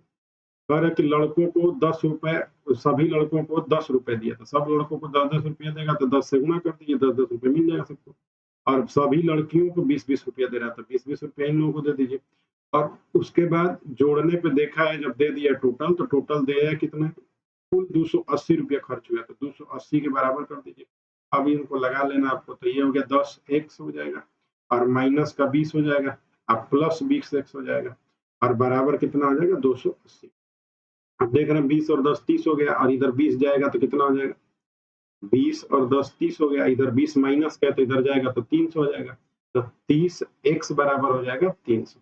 कह रहे कि लड़कों को 10 रुपए, सभी लड़कों को 10 रुपए दिया, तो सब लड़कों को 10-10 रुपया देगा, तो 10 से गुना कर दीजिए, 10-10 रुपए मिल जाएगा सबको। और सभी लड़कियों को 20-20 रुपया दे रहा था, 20-20 रुपया इन लोगों को दे दीजिए। और उसके बाद जोड़ने पे देखा है, जब दे दिया टोटल, तो टोटल दे है कितना, कुल 280 रुपया खर्च हुआ, तो 280 के बराबर कर दीजिए। अब इनको लगा लेना आपको, तो ये हो गया 10 एक्स हो जाएगा और माइनस का 20 हो जाएगा और प्लस 20 एक्स हो जाएगा और बराबर कितना हो जाएगा 280। अब देख रहे हैं 20 और 10 30 हो गया और इधर 20 जाएगा तो कितना हो जाएगा, 20 और 10 30 हो गया, इधर 20 माइनस का तो इधर जाएगा तो 300 हो जाएगा। तो 30 एक्स बराबर हो जाएगा 300।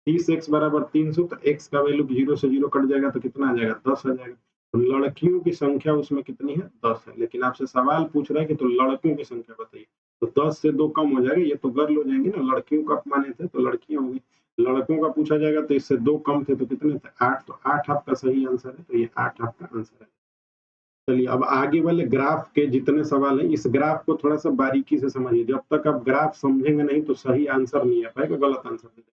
30 एक्स बराबर 300, तो एक्स का वैल्यू 0 से 0 कट जाएगा तो कितना आ जाएगा 10 आ जाएगा। तो लड़कियों की संख्या उसमें कितनी है 10 है, लेकिन आपसे सवाल पूछ रहा है कि तो लड़कों की संख्या बताइए। तो 10 से 2 कम हो जाएगा, ये तो गर्ल हो जाएंगे ना, लड़कियों का माने थे तो लड़कियां होंगी। लड़कों का पूछा जाएगा तो इससे 2 कम थे तो कितने थे 8, तो 8 आपका सही आंसर है, तो ये 8 आपका आंसर है। चलिए अब आगे वाले ग्राफ के जितने सवाल हैं, इस ग्राफ को थोड़ा सा बारीकी से समझिए। जब तक आप ग्राफ समझेंगे नहीं तो सही आंसर नहीं आ पाएगा, गलत आंसर दे देंगे।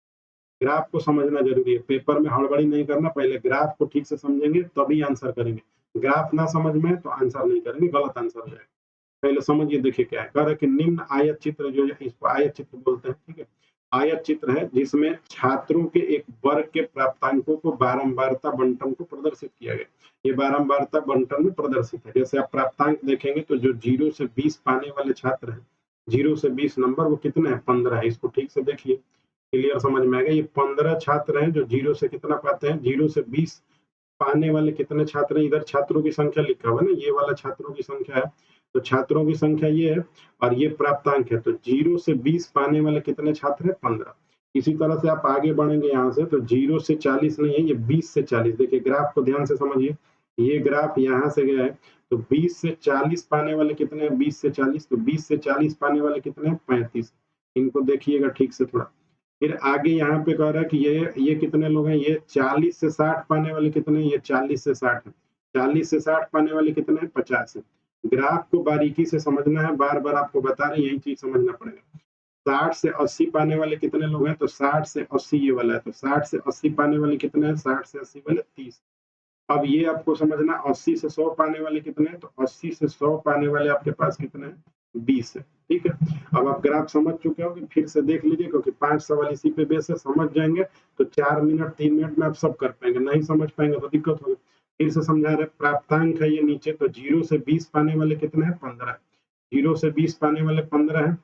ग्राफ को समझना जरूरी है, पेपर में हड़बड़ी नहीं करना, पहले ग्राफ को ठीक से समझेंगे तभी आंसर करेंगे। ग्राफ ना समझ में तो आंसर नहीं करेंगे, गलत आंसर हो जाएगा। पहले समझिए, देखिए क्या है, कह रहे कि निम्न आयत चित्र जो है, इसको आयत चित्र बोलते हैं। ठीक है, आयत चित्र है जिसमें छात्रों के एक वर्ग के प्राप्तांकों को बारंबारता बंटन को प्रदर्शित किया गया। ये बारंबारता बंटन में प्रदर्शित है। जैसे आप प्राप्तांक देखेंगे तो जो 0 से 20 पाने वाले छात्र हैं, 0 से 20 नंबर, वो कितने हैं 15 है। इसको ठीक से देखिए, क्लियर समझ में आएगा। ये 15 छात्र हैं जो 0 से कितना पाते हैं, 0 से 20 पाने वाले कितने छात्र हैं, इधर छात्रों की संख्या लिखा हुआ है ना, ये वाला छात्रों की संख्या है, तो छात्रों की संख्या ये है और ये प्राप्तांक है। तो 0 से 20 पाने वाले कितने छात्र हैं 15। इसी तरह से आप आगे बढ़ेंगे यहाँ से, तो 0 से 40 नहीं है, ये 20 से 40। देखिए ग्राफ को ध्यान से समझिए, ये ग्राफ यहाँ से गया है, तो 20 से 40 पाने वाले कितने हैं 20 से 40, तो 20 से 40 पाने वाले कितने हैं 35। इनको देखिएगा ठीक से थोड़ा। फिर आगे यहाँ पे कह रहा है कि ये कितने लोग हैं, ये 40 से 60 पाने वाले कितने हैं, ये 40 से 60 है। 40 से 60 पाने वाले कितने हैं 50 है। ग्राफ को बारीकी से समझना है, बार बार आपको बता रहे हैं, यही चीज समझना पड़ेगा। 60 से 80 पाने वाले कितने लोग हैं, तो 60 से 80 ये वाला है, तो 60 से 80 पाने वाले कितने हैं, 60 से 80 वाले 30। अब ये आपको समझना 80 से 100 पाने वाले कितने हैं, तो 80 से 100 पाने वाले आपके पास कितने हैं, 20 है। ठीक है, अब आप ग्राफ समझ चुके होंगे, फिर से देख लीजिए, क्योंकि 5 सवाल इसी पे बेस है, समझ जाएंगे तो 4 मिनट 3 मिनट में आप सब कर पाएंगे, नहीं समझ पाएंगे तो दिक्कत होगी। फिर से समझा रहे, प्राप्तांक है ये नीचे, तो 0 से 20 पाने वाले कितने हैं, 15। 0 से 20 पाने वाले 15 है,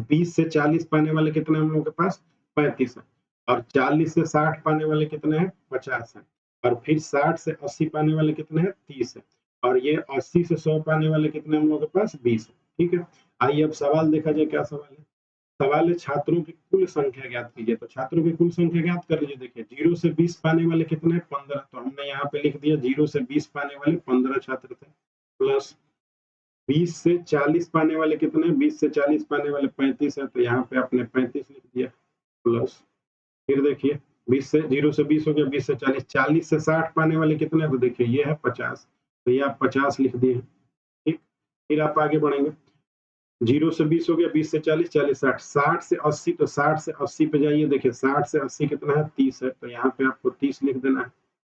20 से 40 पाने वाले कितने हम लोगों के पास, 35 है, और 40 से 60 पाने वाले कितने हैं, 50 है, और फिर 60 से 80 पाने वाले कितने हैं, 30 है, और ये 80 से 100 पाने वाले कितने हम लोगों के पास, 20 है। ठीक है, आइए अब सवाल देखा जाए, क्या सवाल है। सवाल है छात्रों की कुल संख्या ज्ञात कीजिए, तो छात्रों की कुल संख्या ज्ञात कर लीजिए। देखिए 0 से 20 पाने वाले कितने हैं, 15, तो हमने यहाँ पे लिख दिया 0 से 20 पाने वाले 15 छात्र थे, प्लस 20 से 40 पाने वाले कितने, 20 से 40 पाने वाले 35 है, तो यहाँ पे आपने 35 लिख दिया, प्लस फिर देखिए 20 से 0 से 20 हो गया, 20 से 40, 40 से 60 पाने वाले कितने, तो देखिए ये है 50, तो ये आप 50 लिख दिए। ठीक, फिर आप आगे बढ़ेंगे, 0 से 20 हो गया, 20 से 40, 40 60, 60 से 80, तो 60 से 80 पे जाइए, देखिए 60 से 80 कितना है, 30 है, तो यहाँ पे आपको 30 लिख देना है।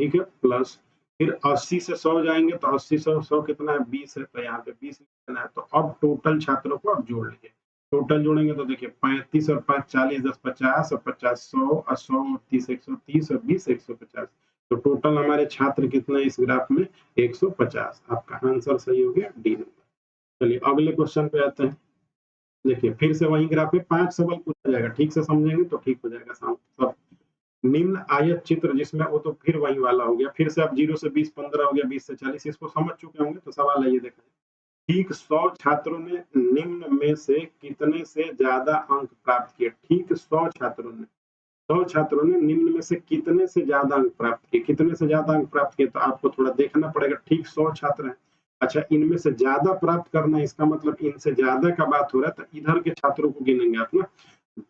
ठीक है, प्लस फिर 80 से 100 जाएंगे, तो 80 से 100 कितना है, 20 है, तो यहाँ पे 20 लिख देना है। तो अब टोटल छात्रों को आप जोड़ लीजिए, टोटल जोड़ेंगे तो देखिए 35 और 5 40, 10 50, और 50 100, और 100 30 130, और 20 150, तो टोटल हमारे छात्र कितने इस ग्राफ में, 150। आपका आंसर सही हो गया, डी नंबर। चलिए अगले क्वेश्चन पे आते हैं। देखिए फिर से वही ग्राफ पे 5 सवाल पूछा जाएगा, ठीक से समझेंगे तो ठीक हो जाएगा सब। निम्न आयत चित्र जिसमें, वो तो फिर वही वाला हो गया, फिर से आप 0 से 20 15 हो गया, 20 से 40, इसको समझ चुके होंगे, तो सवाल है ये देखा, ठीक 100 छात्रों ने निम्न में से कितने से ज्यादा अंक प्राप्त किए। ठीक 100 छात्रों ने निम्न में से कितने से ज्यादा अंक प्राप्त किए, कितने से ज्यादा अंक प्राप्त किए, तो आपको थोड़ा देखना पड़ेगा। ठीक 100 छात्र हैं, अच्छा इनमें से ज्यादा प्राप्त करना है, इसका मतलब इनसे ज्यादा का बात हो रहा है, तो इधर के छात्रों को गिनेंगे आप ना,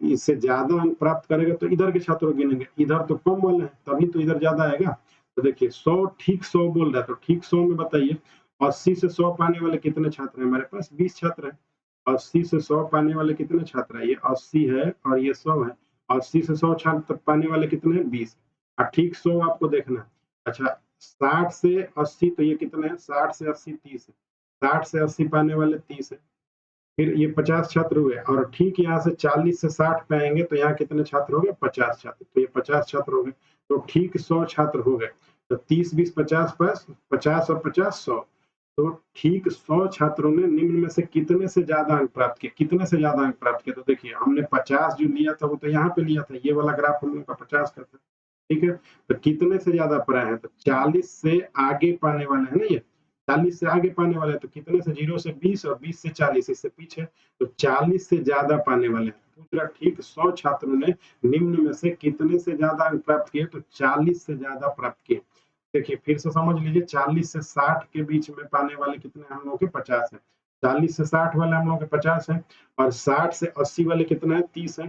इससे ज्यादा अंक प्राप्त करेगा तो इधर के छात्रों को गिनेंगे, इधर तो कम वाले हैं तभी तो इधर ज्यादा आएगा। तो देखिए 100 ठीक 100 बोल रहा है, तो ठीक 100 में बताइए 80 से 100 पाने वाले कितने छात्र हैं, हमारे पास 20 छात्र हैं। 80 से 100 पाने वाले कितने छात्र हैं, ये 80 है और ये 100 है, 80 से 100 छात्र पाने वाले कितने हैं, 20। और ठीक 100 आपको देखना है। अच्छा 60 से 80, तो ये कितने हैं, 60 से 80 30 है, 60 से 80 पाने वाले 30 है, फिर ये 50 छात्र हुए, और ठीक यहाँ से 40 से 60 पे आएंगे, तो यहाँ कितने छात्र हो गए, 50 छात्र, तो ये 50 छात्र हो गए, तो ठीक 100 छात्र हो गए। तो 30 20 50 पास 50 और 50 100, तो ठीक 100 छात्रों ने निम्न में से कितने से ज्यादा अंक प्राप्त किए, कितने से ज्यादा अंक प्राप्त किए, तो देखिए हमने 50 जो लिया था वो तो यहाँ पे लिया था, ये वाला ग्राफ हम लोग का 50 का था। ठीक है, तो कितने से ज्यादा पर आए हैं, तो 40 से आगे पाने वाले हैं ना, ये 40 से आगे पाने वाले हैं, तो कितने से, 0 से 20 और 20 से 40, इससे पीछे, तो 40 से ज्यादा पाने वाले हैं। पूरा ठीक 100 छात्रों ने निम्न में से कितने से ज्यादा अंक प्राप्त किए, तो 40 से ज्यादा प्राप्त किए। देखिए फिर से समझ लीजिए, 40 से 60 के बीच में पाने वाले कितने हम लोग के, 50 है, 40 से 60 वाले हम लोग के 50 है, और 60 से 80 वाले कितने हैं, 30 है,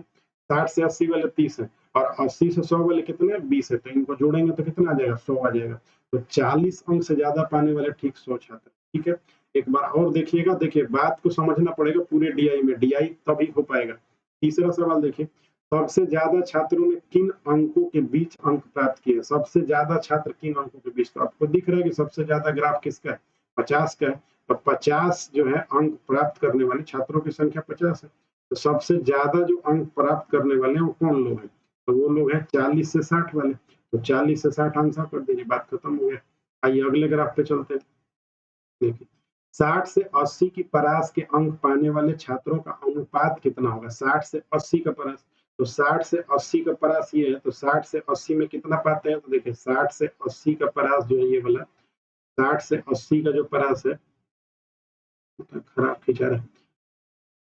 60 से 80 वाले 30 है, और 80 से 100 वाले कितने हैं, 20 है, तो इनको जोड़ेंगे तो कितना आ जाएगा, 100 आ जाएगा। तो 40 अंक से ज्यादा पाने वाले ठीक 100 छात्र। ठीक है, एक बार और देखिएगा, देखिए बात को समझना पड़ेगा पूरे डीआई में, डीआई तभी हो पाएगा। तीसरा सवाल देखिए, सबसे ज्यादा छात्रों ने किन अंकों के बीच अंक प्राप्त किए, सबसे ज्यादा छात्र किन अंकों के बीच, तो आपको दिख रहा है कि सबसे ज्यादा ग्राफ किसका है, 50 का है, तो 50 जो है अंक प्राप्त करने वाले छात्रों की संख्या 50 है, तो सबसे ज्यादा जो अंक प्राप्त करने वाले हैं वो कौन लोग हैं, तो वो लोग हैं 40 से 60 वाले, तो 40 से 60 आंसर कर दीजिए, बात खत्म हो गया। आइए अगले ग्राफ पे चलते हैं। देखिए 60 से 80 की परास के अंक पाने वाले छात्रों का अनुपात कितना होगा, 60 से 80 का परास, तो 60 से 80 का परास ये है, तो 60 से 80 में कितना पाते हैं, तो देखिए 60 से 80 का परास जो है ये वाला, 60 से 80 का जो परास है, खराब खींचा रहा है,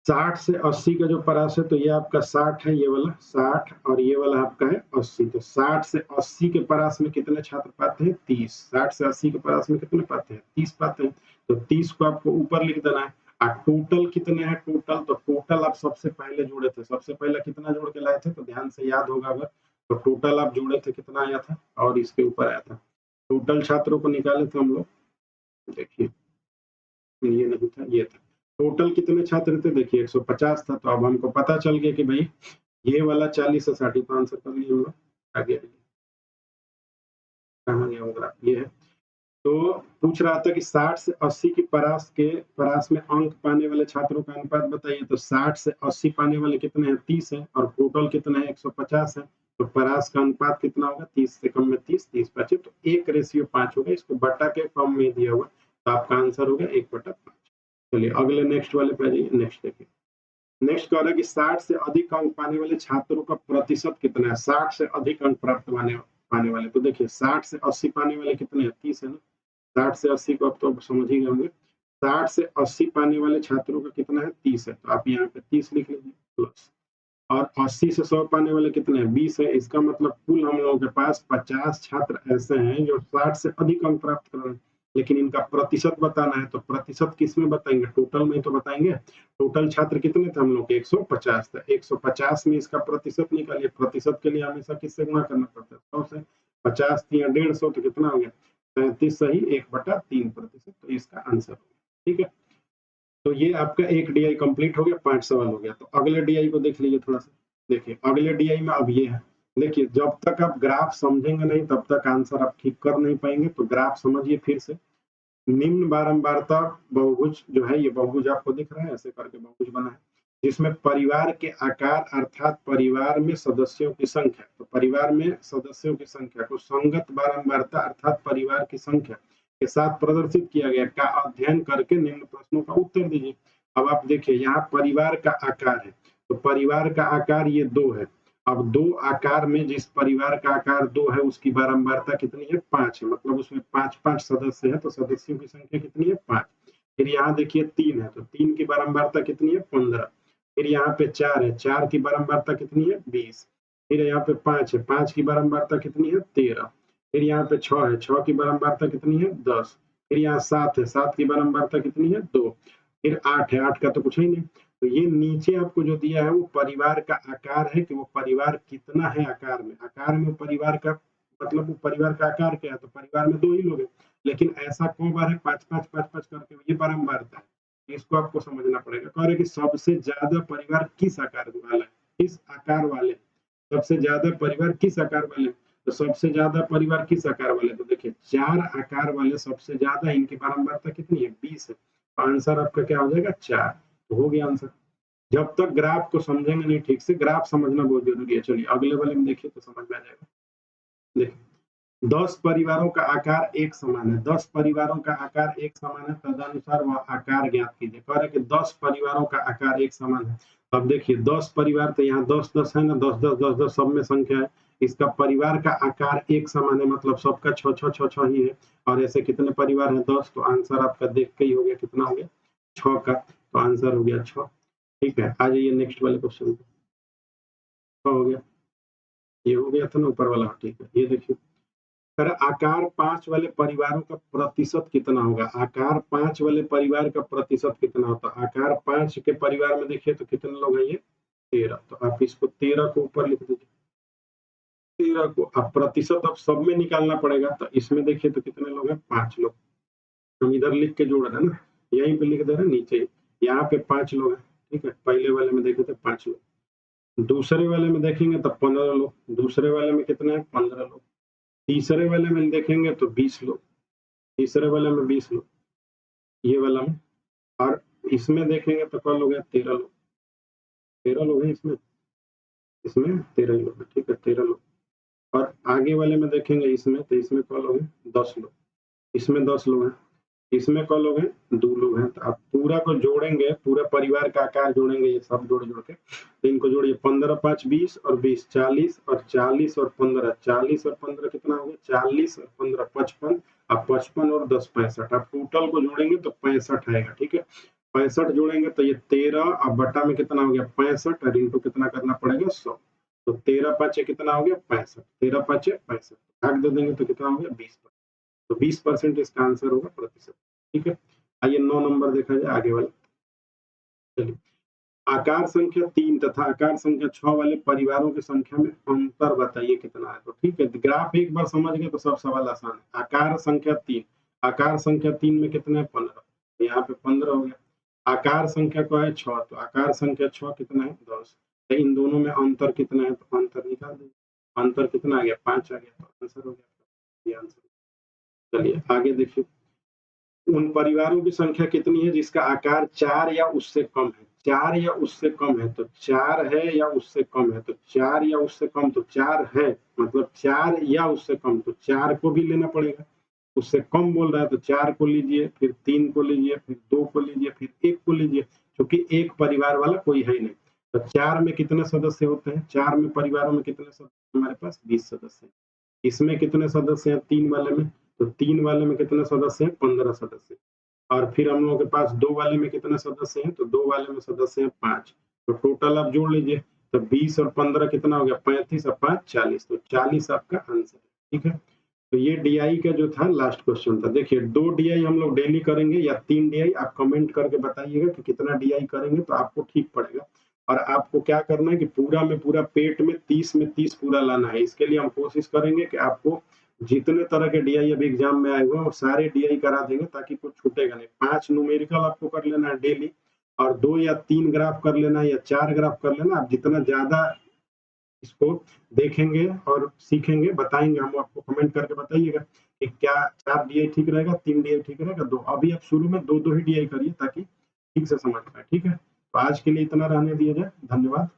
60 से 80 का जो परास है, तो ये आपका 60 है, ये वाला 60, और ये वाला आपका है 80, तो 60 से 80 के परास में कितने छात्र पाते हैं, 30, 60 से 80 के परास में कितने पाते हैं, 30 पाते हैं, तो 30 को आपको ऊपर लिख देना है। और टोटल कितने हैं, टोटल, तो टोटल आप सबसे पहले जोड़े थे, सबसे पहले कितना जोड़ के लाए थे, तो ध्यान से याद होगा अगर, तो टोटल आप जोड़े थे कितना आया था, और इसके ऊपर आया था, टोटल छात्रों को निकाले थे हम लोग, देखिए ये नहीं था, ये था, टोटल कितने छात्र थे, देखिए 150 था, तो अब हमको पता चल गया कि भाई ये वाला 40 से 60, तो आंसर कर लिए हम लोग। आगे कहाँ गया ग्राफ ये है। तो पूछ रहा था कि 60 से 80 की परास में अंक पाने वाले छात्रों का अनुपात बताइए। तो 60 से 80 पाने वाले कितने हैं, 30 है, और टोटल कितना है, 150 है। तो परास का अनुपात कितना होगा, 30 से कम में 30, 30 बचे, तो 1:5 होगा। इसको बटा के फॉर्म में दिया हुआ, तो आपका आंसर होगा 1/5। चलिए अगले नेक्स्ट वाले पे आ जाइए। नेक्स्ट देखिए, नेक्स्ट कह रहा है कि 60 से अधिक अंक पाने वाले छात्रों का प्रतिशत कितना है। 60 से अधिक अंक प्राप्त पाने वाले, तो देखिए 60 से 80 पाने वाले कितने हैं, 30 है ना। 60 से 80 को अब तो समझ ही गए होंगे। 60 से 80 पाने वाले छात्रों का कितना है, 30 है, तो आप यहाँ पे 30 लिख लीजिए प्लस। और 80 से 100 पाने वाले कितने हैं, 20 है। इसका मतलब कुल हम लोगों के पास 50 छात्र ऐसे हैं जो 60 से अधिक अंक प्राप्त कर रहे हैं, लेकिन इनका प्रतिशत बताना है। तो प्रतिशत किस में बताएंगे, टोटल में तो बताएंगे। टोटल छात्र कितने थे हम लोग के, 150 थे। 150 में इसका प्रतिशत निकालिए। प्रतिशत के लिए हमेशा किससे गुणा करना पड़ता है, 100 से। 50 या 150, तो कितना हो गया, 37 सही 1/3%। तो इसका आंसर हो गया। ठीक है, तो ये आपका एक डीआई कंप्लीट हो गया, 5 सवाल हो गया। तो अगले डीआई को देख लीजिए थोड़ा सा। देखिए अगले डीआई में अब ये है, देखिए जब तक आप ग्राफ समझेंगे नहीं तब तक आंसर आप ठीक कर नहीं पाएंगे। तो ग्राफ समझिए फिर से। निम्न बारंबारता बहुभुज जो है, ये बहुभुज आपको दिख रहा है, ऐसे करके बहुभुज बना है, जिसमें परिवार के आकार अर्थात परिवार में सदस्यों की संख्या, तो परिवार में सदस्यों की संख्या को संगत बारंबारता अर्थात परिवार की संख्या के साथ प्रदर्शित किया गया का अध्ययन करके निम्न प्रश्नों का उत्तर दीजिए। अब आप देखिए यहाँ परिवार का आकार है, तो परिवार का आकार ये 2 है। अब 2 आकार में जिस परिवार का आकार 2 है उसकी बारंबारता कितनी है, 5 है। मतलब उसमें 5-5 सदस्य है, तो सदस्यों की संख्या कितनी है, 5। फिर यहाँ देखिए 3 है, तो 3 की बारंबारता कितनी है, 15। फिर यहाँ पे 4 है, 4 की बारंबारता कितनी है, 20। फिर यहाँ पे 5 है, 5 की बारंबारता कितनी है, 13। फिर यहाँ पे 6 है, 6 की बारंबारता कितनी है, 10। फिर यहाँ 7 है, 7 की बारंबारता कितनी है, 2। फिर 8 है, 8 का तो कुछ ही नहीं। तो ये नीचे आपको जो दिया है वो परिवार का आकार है, कि वो परिवार कितना है आकार में। आकार में परिवार का मतलब वो परिवार का आकार क्या है, तो परिवार में 2 ही लोग हैं, लेकिन ऐसा कौ बार है, 5-5 करके, ये बारंबारता है। इसको आपको समझना पड़ेगा। कह रहे कि सबसे ज्यादा परिवार किस आकार वाला है, किस आकार वाले, सबसे ज्यादा परिवार किस आकार वाले। तो सबसे ज्यादा परिवार किस आकार वाले, तो देखिए 4 आकार वाले सबसे ज्यादा, इनकी बारंबारता कितनी है, 20 है। तो आंसर आपका क्या हो जाएगा, 4। तो हो गया आंसर। जब तक ग्राफ को समझेंगे नहीं ठीक से, ग्राफ समझना बहुत जरूरी है। चलिए अगले वाले में देखिए तो समझ में आ जाएगा। देखिए 10 परिवारों का आकार एक समान है, 10 परिवारों का आकार एक समान है, तदनुसार वह आकार ज्ञात कीजिए। कह रहे कि 10 परिवारों का आकार एक समान है। अब देखिए 10 परिवार, तो यहाँ 10-10 है ना, 10-10-10-10 सब में संख्या है। इसका परिवार का आकार एक समान है, मतलब सबका 6-6-6-6 ही है। और ऐसे कितने परिवार हैं, 10। तो आंसर आपका देख के ही हो गया, कितना हो गया, 6 का। तो आंसर हो गया 6। ठीक है, आ जाइए नेक्स्ट वाले क्वेश्चन पे। हो गया, ये हो गया था ना ऊपर वाला। ठीक है, ये देखिए सर, आकार 5 वाले परिवारों का प्रतिशत कितना होगा। आकार 5 वाले परिवार का प्रतिशत कितना होता है। आकार 5 के परिवार में देखिए तो कितने लोग हैं, ये 13। तो आप इसको 13 को ऊपर लिख दीजिए। 13 को अब प्रतिशत अब सब में निकालना पड़ेगा। तो इसमें देखिए तो कितने लोग हैं, 5 लोग। हम इधर लिख के जोड़ रहे हैं ना, यहीं पे लिख दे रहे हैं नीचे। यहाँ पे 5 लोग हैं। ठीक है, पहले वाले में देखे थे 5 लोग। दूसरे वाले में देखेंगे तो 15 लोग। दूसरे वाले में कितने हैं, 15 लोग। तीसरे वाले में देखेंगे तो 20 लोग। तीसरे वाले में 20 लोग, ये वाला में। और इसमें देखेंगे तो कौन लोग हैं, 13 लोग। 13 लोग हैं इसमें, इसमें 13 ही लोग हैं। ठीक है, 13 लोग। और आगे वाले में देखेंगे इसमें, तो इसमें कौन लोग हैं, 10 लोग। इसमें 10 लोग हैं। इसमें कौन लोग हैं, 2 लोग हैं। तो आप पूरा को जोड़ेंगे, पूरे परिवार का आकार जोड़ेंगे, ये सब जोड़ जोड़ के। तो इनको जोड़िए, 15-5 20 और 20 40, और 40 और 15, 40 और 15 कितना हो गया, 40 और 15 55, अब 55 और 10 65। आप टोटल को जोड़ेंगे तो 65 आएगा। ठीक है, 65 जोड़ेंगे तो ये 13, अब बटा में कितना हो गया, 65, और इनको कितना करना पड़ेगा, 100। तो 13 5 कितना हो गया, 65। 13 5 65, भाग दे देंगे तो कितना हो गया, 20। तो 20% इसका आंसर होगा, प्रतिशत। ठीक है, आइए 9 नंबर देखा जाए, आगे वाला। चलिए, आकार संख्या 3 तथा आकार संख्या 6 वाले परिवारों की संख्या में अंतर बताइए कितना है। तो ठीक है, ग्राफ एक बार समझ गए तो सब सवाल आसान है। आकार संख्या 3, आकार संख्या 3 में कितने हैं, 15। यहाँ पे 15 हो गया। आकार संख्या को है 6, तो आकार संख्या 6 कितना है, 10। तो इन दोनों में अंतर कितना है, तो अंतर निकाल दीजिए। अंतर कितना आ गया, 5 आ गया। तो आंसर हो गया, ये आंसर। चलिए आगे देखिए, उन परिवारों की संख्या कितनी है जिसका आकार 4 या उससे कम है। 4 या उससे कम है तो 4 है या उससे कम है तो 4 या उससे कम तो 4 है, मतलब 4 या उससे कम तो 4 को भी लेना पड़ेगा। उससे कम बोल रहा है तो 4 को लीजिए, फिर 3 को लीजिए, फिर 2 को लीजिए, फिर 1 को लीजिए, क्योंकि एक परिवार वाला कोई है ही नहीं। तो 4 में कितने सदस्य होते हैं? 4 में परिवारों में कितने सदस्य? हमारे पास 20 सदस्य हैं। इसमें कितने सदस्य हैं 3 वाले में? तो 3 वाले में कितने सदस्य हैं? 15 सदस्य। और फिर हम लोगों के पास 2 वाले में कितने सदस्य हैं? तो 2 वाले में सदस्य हैं 5। तो टोटल आप जोड़ लीजिए, तो 20 और 15 कितना हो गया? 35 और 5 40, तो 40 आपका आंसर है। ठीक है? तो ये डीआई का जो था लास्ट क्वेश्चन था। देखिए 2 डीआई हम लोग डेली करेंगे या 3 डीआई, आप कमेंट करके बताइएगा कि कितना डीआई करेंगे तो आपको ठीक पड़ेगा। और आपको क्या करना है कि पूरा में पूरा पेट में 30 पूरा लाना है। इसके लिए हम कोशिश करेंगे कि आपको जितने तरह के डीआई अभी एग्जाम में आए हुए हैं वो सारे डीआई करा देंगे ताकि कुछ छूटेगा नहीं। 5 न्यूमेरिकल आपको कर लेना है डेली, और 2 या 3 ग्राफ कर लेना है या 4 ग्राफ कर लेना। आप जितना ज्यादा इसको देखेंगे और सीखेंगे, बताएंगे, हम आपको कमेंट करके बताइएगा कि क्या 4 डीआई ठीक रहेगा, 3 डीआई ठीक रहेगा, 2। अभी आप शुरू में 2-2 ही डीआई करिए ताकि ठीक से समझ पाए। ठीक है? तो आज के लिए इतना रहने दिया जाए। धन्यवाद।